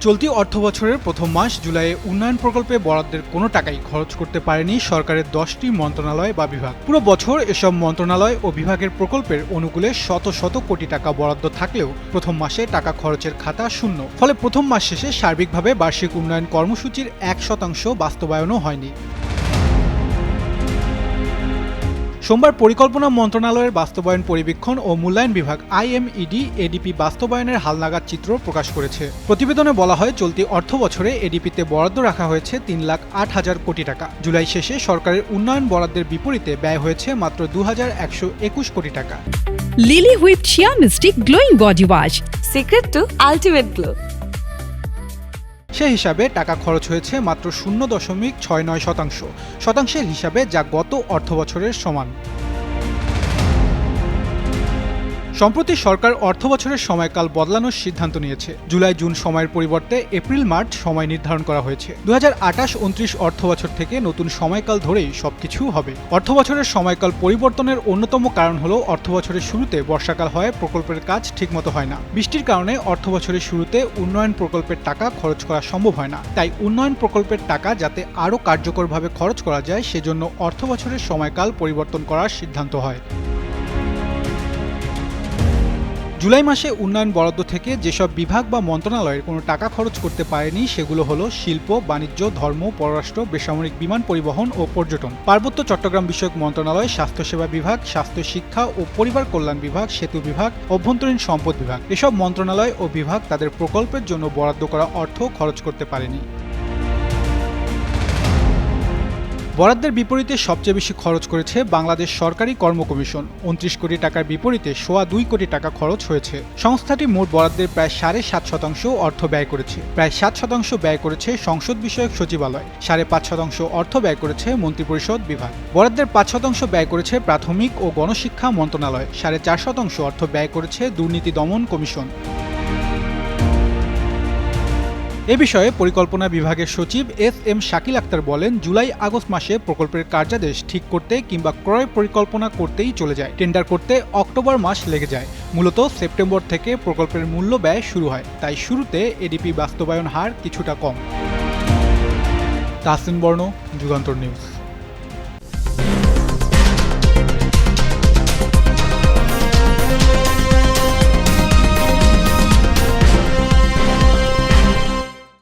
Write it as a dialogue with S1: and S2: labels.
S1: চলতি অর্থবছরের প্রথম মাস জুলাইয়ে উন্নয়ন প্রকল্পে বরাদ্দের কোনো টাকাই খরচ করতে পারেনি সরকারের 10টি মন্ত্রণালয় বা বিভাগ। পুরো বছর এসব মন্ত্রণালয় ও বিভাগের প্রকল্পের অনুকূলে শত শত কোটি টাকা বরাদ্দ থাকলেও প্রথম মাসে টাকা খরচের খাতা শূন্য। ফলে প্রথম মাস শেষে সার্বিকভাবে বার্ষিক উন্নয়ন কর্মসূচির 1% বাস্তবায়নও হয়নি। সোমবার পরিকল্পনা মন্ত্রণালয়ের বাস্তবায়ন পরিবীক্ষণ ও মূল্যায়ন বিভাগ IMED এডিপি বাস্তবায়নের হালনাগাদ চিত্র প্রকাশ করেছে। প্রতিবেদনে বলা হয়, চলতি অর্থবছরে এডিপিতে বরাদ্দ রাখা হয়েছে 3,08,000 কোটি টাকা। জুলাই শেষে সরকারের উন্নয়ন বরাদ্দের বিপরীতে ব্যয় হয়েছে মাত্র 2,121 কোটি টাকা।
S2: Lily whip shea mystic glowing body wash,
S3: secret to ultimate glow.
S1: সে হিসাবে টাকা খরচ হয়েছে মাত্র 0.69%, শতাংশের হিসাবে, যা গত অর্থবছরের সমান। সম্প্রতি সরকার অর্থবছরের সময়কাল বদলানোর সিদ্ধান্ত নিয়েছে। জুলাই জুন সময়ের পরিবর্তে এপ্রিল মার্চ সময় নির্ধারণ করা হয়েছে। 2028-29 অর্থবছর থেকে নতুন সময়কাল ধরেই সবকিছু হবে। অর্থবছরের সময়কাল পরিবর্তনের অন্যতম কারণ হলো অর্থবছরের শুরুতে বর্ষাকাল হয়, প্রকল্পের কাজ ঠিকমতো হয় না। বৃষ্টির কারণে অর্থবছরের শুরুতে উন্নয়ন প্রকল্পের টাকা খরচ করা সম্ভব হয় না। তাই উন্নয়ন প্রকল্পের টাকা যাতে আরও কার্যকরভাবে খরচ করা যায়, সেজন্য অর্থবছরের সময়কাল পরিবর্তন করার সিদ্ধান্ত হয়। জুলাই মাসে উন্নয়ন বরাদ্দ থেকে যেসব বিভাগ বা মন্ত্রণালয়ের কোনো টাকা খরচ করতে পারেনি সেগুলো হলো শিল্প, বাণিজ্য, ধর্ম, পররাষ্ট্র, বেসামরিক বিমান পরিবহন ও পর্যটন, পার্বত্য চট্টগ্রাম বিষয়ক মন্ত্রণালয়, স্বাস্থ্যসেবা বিভাগ, স্বাস্থ্য শিক্ষা ও পরিবার কল্যাণ বিভাগ, সেতু বিভাগ, অভ্যন্তরীণ সম্পদ বিভাগ। এসব মন্ত্রণালয় ও বিভাগ তাদের প্রকল্পের জন্য বরাদ্দ করা অর্থ খরচ করতে পারেনি। বরাদ্দের বিপরীতে সবচেয়ে বেশি খরচ করেছে বাংলাদেশ সরকারি কর্ম কমিশন। 29 কোটি টাকার বিপরীতে 2.25 কোটি টাকা খরচ হয়েছে। সংস্থাটি মোট বরাদ্দের প্রায় 7.5% অর্থ ব্যয় করেছে। প্রায় 7% ব্যয় করেছে সংসদ বিষয়ক সচিবালয়, 5.5% অর্থ ব্যয় করেছে মন্ত্রিপরিষদ বিভাগ। বরাদ্দের 5% ব্যয় করেছে প্রাথমিক ও গণশিক্ষা মন্ত্রণালয়, 4.5% অর্থ ব্যয় করেছে দুর্নীতি দমন কমিশন। এ বিষয়ে পরিকল্পনা বিভাগের সচিব SM শাকিল আক্তার বলেন, জুলাই-আগস্ট মাসে প্রকল্পের কার্যাদেশ ঠিক করতে কিংবা ক্রয় পরিকল্পনা করতেই চলে যায়। টেন্ডার করতে অক্টোবর মাস লেগে যায়। মূলত সেপ্টেম্বর থেকে প্রকল্পের মূল্য ব্যয় শুরু হয়, তাই শুরুতে এডিপি বাস্তবায়ন হার কিছুটা কম। তাহসিন বর্ণ, যুগান্তর নিউজ।